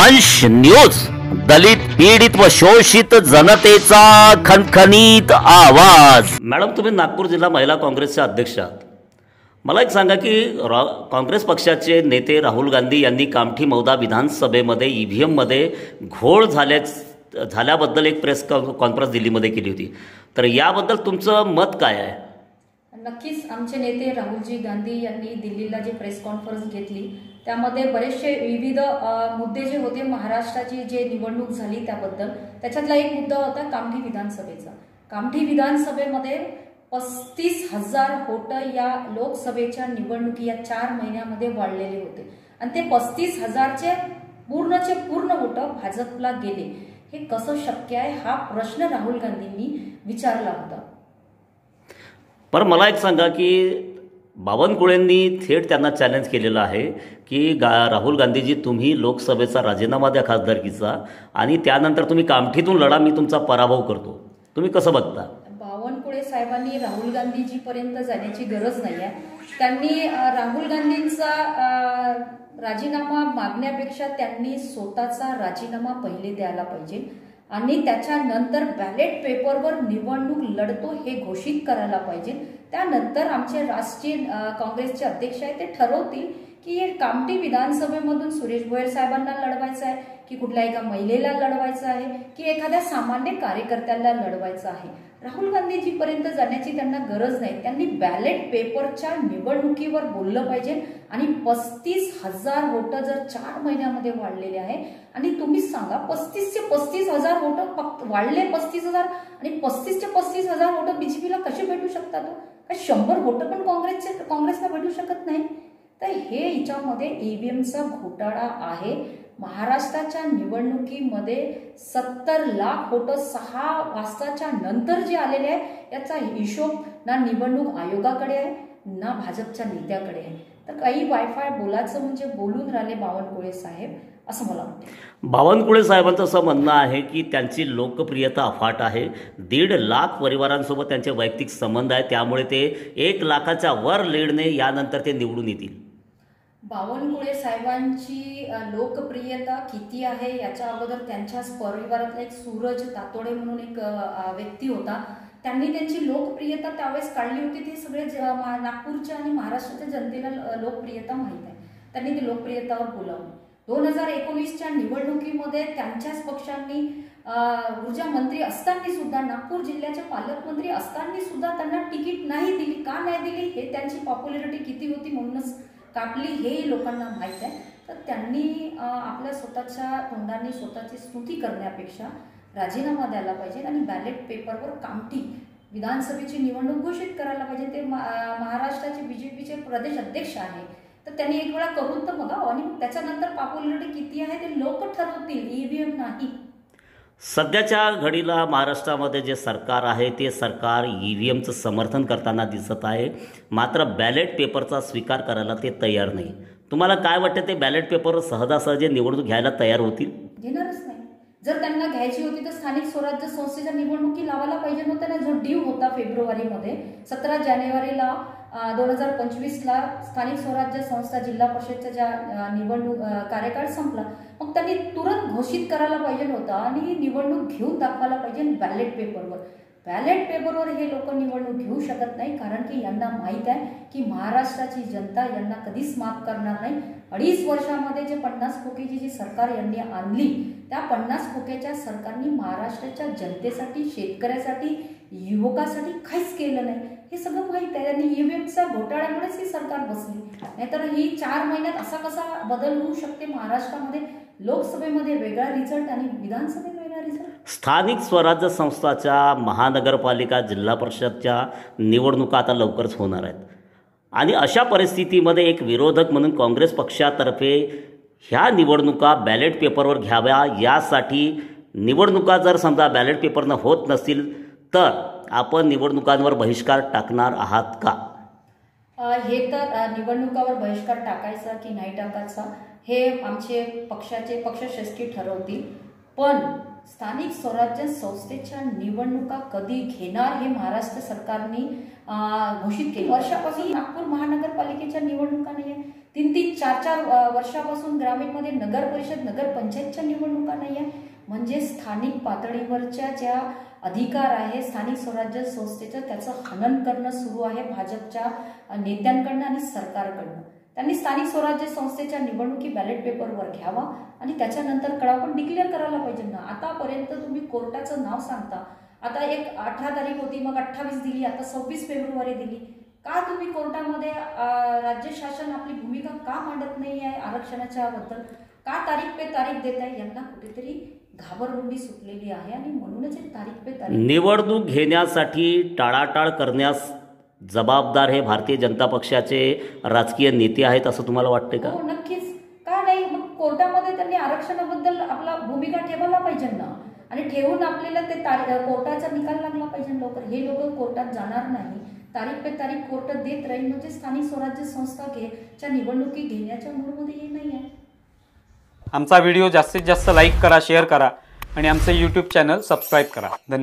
दंश न्यूज, दलित पीडित व शोषित जनतेचा खणखणीत आवाज। मॅडम, तुम्ही नागपूर जिल्हा महिला काँग्रेसच्या अध्यक्ष आहात। मला एक सांगा की काँग्रेस पक्षाचे नेते राहुल गांधी यांनी कामठी मौदा विधानसभेमध्ये ईव्हीएम मध्ये घोळ झाल्याबद्दल एक प्रेस कॉन्फरन्स दिल्लीमध्ये केली होती, तर याबद्दल तुमचं मत काय आहे? नक्कीच आमचे नेते राहुलजी गांधी यांनी दिल्लीला जी प्रेस कॉन्फरन्स घेतली त्यामध्ये बरेचसे विविध मुद्दे जे होते, महाराष्ट्राची जे निवडणूक झाली त्याबद्दल, त्याच्यातला एक मुद्दा होता कामठी विधानसभेचा। कामठी विधानसभेमध्ये 35,000 वोट या लोकसभेच्या निवडणुकी या 4 महिन्यामध्ये वाढलेले होते आणि ते 35,000चे पूर्ण वोट भाजपला गेले। हे कसं शक्य आहे हा प्रश्न राहुल गांधींनी विचारला होता। पर मला एक सांगा की बावनकुळेंनी थेट त्यांना चॅलेंज केलेलं आहे की राहुल गांधीजी, तुम्ही लोकसभेचा राजीनामा द्या खासदारकीचा आणि त्यानंतर तुम्ही कामठीतून लढा, मी तुमचा पराभव करतो। तुम्ही कसं बघता? बावनकुळे साहेबांनी राहुल गांधीजीपर्यंत जाण्याची गरज नाही आहे। त्यांनी राहुल गांधींचा राजीनामा मागण्यापेक्षा त्यांनी स्वतःचा राजीनामा पहिले द्यायला पाहिजे आणि त्याच्यानंतर बॅलेट पेपरवर निवडणूक लढतो हे घोषित करायला पाहिजे। त्यानंतर आमचे राष्ट्रीय काँग्रेसचे अध्यक्ष आहे ते ठरवतील की हे कामठी विधानसभेमधून सुरेश भोयर साहेबांना लढवायचं आहे की कुठल्या एका महिलेला लढवायचं आहे की एखाद्या सामान्य कार्यकर्त्याला लढवायचं आहे। राहुल गांधीजीपर्यंत जाण्याची त्यांना गरज नाही। त्यांनी बॅलेट पेपरच्या निवडणुकीवर बोललं पाहिजे आणि 35,000 वोट जर 4 महिन्यामध्ये वाढलेले आहे आणि तुम्ही सांगा 35 ते 35,000 वोट फक्त वाढले, 35,000 आणि 35 ते 35,000 वोट बीजेपीला कसे भेटू शकतात? काय 100 वोट पण काँग्रेसला भेटू शकत नाही? तर हे याच्यामध्ये ईव्हीएमचा घोटाळा आहे। महाराष्ट्राच्या निवडणुकीमध्ये 70 लाख वोट 6 वाजताच्या नंतर जे आलेले आहे याचा हिशोब ना निवडणूक आयोगाकडे आहे ना भाजपच्या नेत्याकडे आहे। तर काही वायफाय बोलायचं म्हणजे बोलून राहिले बावनकुळे साहेब, असं मला वाटतं। बावनकुळे साहेबांचं असं म्हणणं आहे की त्यांची लोकप्रियता अफाट आहे, 1.5 लाख परिवारांसोबत त्यांचे वैयक्तिक संबंध आहे, त्यामुळे ते 1 लाखाच्या वर लीडने यानंतर ते निवडून येतील। बावनकुळे साहेबांची लोकप्रियता किती आहे याच्या अगोदर त्यांच्याच परिवारातला एक सूरज तातोडे म्हणून एक व्यक्ती होता, त्यांनी त्यांची लोकप्रियता त्यावेळेस काढली होती। ते सगळे नागपूरच्या आणि महाराष्ट्राच्या जनतेला लोकप्रियता माहीत आहे, त्यांनी ती लोकप्रियतावर बोलावली। 2019च्या निवडणुकीमध्ये त्यांच्याच पक्षांनी ऊर्जा मंत्री असताना सुद्धा, नागपूर जिल्ह्याचे पालकमंत्री असताना सुद्धा त्यांना तिकीट नाही दिली। का नाही दिली? हे त्यांची पॉप्युलॅरिटी किती होती म्हणूनच कापली हे लोकांना माहीत आहे। तर त्यांनी आपल्या स्वतःच्या तोंडाने स्वतःची स्तुती करण्यापेक्षा राजीनामा द्यायला पाहिजे आणि बॅलेट पेपरवर कामठी विधानसभेची निवडणूक घोषित करायला पाहिजे। ते महाराष्ट्राचे बीजेपीचे प्रदेश अध्यक्ष आहे, तर त्यांनी एक वेळा करून तर बघावं आणि त्याच्यानंतर पॉप्युलॅरिटी किती आहे ते लोक ठरवतील, ईव्हीएम नाही। सध्याच्या घडीला महाराष्ट्रामध्ये जे सरकार आहे ते सरकार ईव्हीएमचं समर्थन करताना दिसत आहे, मात्र बॅलेट पेपरचा स्वीकार करायला ते तयार नाही। तुम्हाला काय वाटतं, ते बॅलेट पेपर सहजासहजी निवडणूक घ्यायला तयार होतील? घेणारच नाही। जर त्यांना घ्यायची होती तर स्थानिक स्वराज्य संस्थेच्या निवडणुकी लावायला पाहिजे नव्हत्या ना। जो ड्यू होता फेब्रुवारीमध्ये, 17 जानेवारीला 2025ला स्थानिक स्वराज्य संस्था जिल्हा परिषदच्या ज्या निवडणूक कार्यकाळ संपला, मग त्यांनी तुरंत घोषित करायला पाहिजे होता आणि निवडणूक घेऊन दाखवायला पाहिजे बॅलेट पेपरवर। बॅलेट पेपरवर हे लोक निवडणूक घेऊ शकत नाही, कारण की यांना माहीत आहे की महाराष्ट्राची जनता यांना कधीच माफ करणार नाही। 2.5 वर्षामध्ये जे 50 खोकीची जी सरकार यांनी आणली, त्या 50 खोक्याच्या सरकारने महाराष्ट्राच्या जनतेसाठी, शेतकऱ्यासाठी, युवकासाठी काहीच केलं नाही। हे सगळं माहीत आहे आणि ईव्हीएमच्या घोटाळ्यामुळेच ही सरकार बसली, नाहीतर ही 4 महिन्यात असा कसा बदल होऊ शकते? महाराष्ट्रामध्ये लोकसभेमध्ये वेगळा रिझल्ट आणि विधानसभेत वेगळा रिझल्ट। स्थानिक स्वराज्य संस्थाच्या, महानगरपालिका, जिल्हा परिषदच्या निवडणुका आता लवकरच होणार आहेत आणि अशा परिस्थितीमध्ये एक विरोधक म्हणून काँग्रेस पक्षातर्फे ह्या निवडणुका बॅलेट पेपरवर घ्याव्या, यासाठी निवडणुका जर समजा बॅलेट पेपरनं होत नसतील तर आपण निवडणुकांवर बहिष्कार टाकणार आहात का? हे तर निवडणुकावर बहिष्कार टाकायचा की नाही टाकायचा हे आमचे पक्षाचे पक्षश्रेष्ठी ठरवतील, पण स्थानिक स्वराज्य संस्थेच्या निवडणुका कधी घेणार हे महाराष्ट्र सरकारने घोषित केले। वर्षापासून नागपूर महानगरपालिकेच्या निवडणुका नाही आहे, तीन 4 वर्षापासून ग्रामीणमध्ये नगर परिषद नगर पंचायतच्या निवडणुका नाही आहे. म्हणजे स्थानिक पातळीवरच्या ज्या अधिकार आहे स्थानिक स्वराज्य संस्थेचं त्याचं हनन करणं सुरू आहे भाजपच्या नेत्यांकडनं आणि सरकारकडनं. त्यांनी स्थानिक स्वराज्य संस्थेच्या निवडणुकी बॅलेट पेपरवर घ्यावा आणि त्याच्यानंतर कळाव पण डिक्लेअर करायला पाहिजे ना. आतापर्यंत तुम्ही कोर्टाचं नाव सांगता. आता एक 18 तारीख होती, मग 28 दिली, आता 26 फेब्रुवारी दिली. का तुम्ही कोर्टामध्ये राज्य शासन आपली भूमिका का मांडत नाही आहे आरक्षणाच्या बद्दल? का तारीख पे तारीख देत आहे? यांना कुठेतरी घाबरगुंडी सुटलेली आहे आणि म्हणूनच तारीख पे तारीख. निवडणूक घेण्यासाठी टाळाटाळ करण्यास जबाबदार हे भारतीय जनता पक्षाचे राजकीय नेते आहेत असं तुम्हाला वाटते का? हो नक्कीच. का नाही? मग कोर्टामध्ये त्यांनी आरक्षणाबद्दल आपला भूमिका ठेवायला पाहिजे ना. आणि ठेवून आपल्याला ते कोर्टाचा निकाल लागला पाहिजे लवकर. हे लोक कोर्टात जाणार नाही, तारीख पे तारीख कोर्ट देत राहील. म्हणजे स्थानिक स्वराज्य संस्था निवडणुकी घेण्याच्या मूडमध्ये हे नाही आहे. आमचा व्हिडिओ जास्तीत जास्त लाईक करा, शेअर करा आणि आमचं यूट्यूब चॅनल सबस्क्राईब करा. धन्यवाद.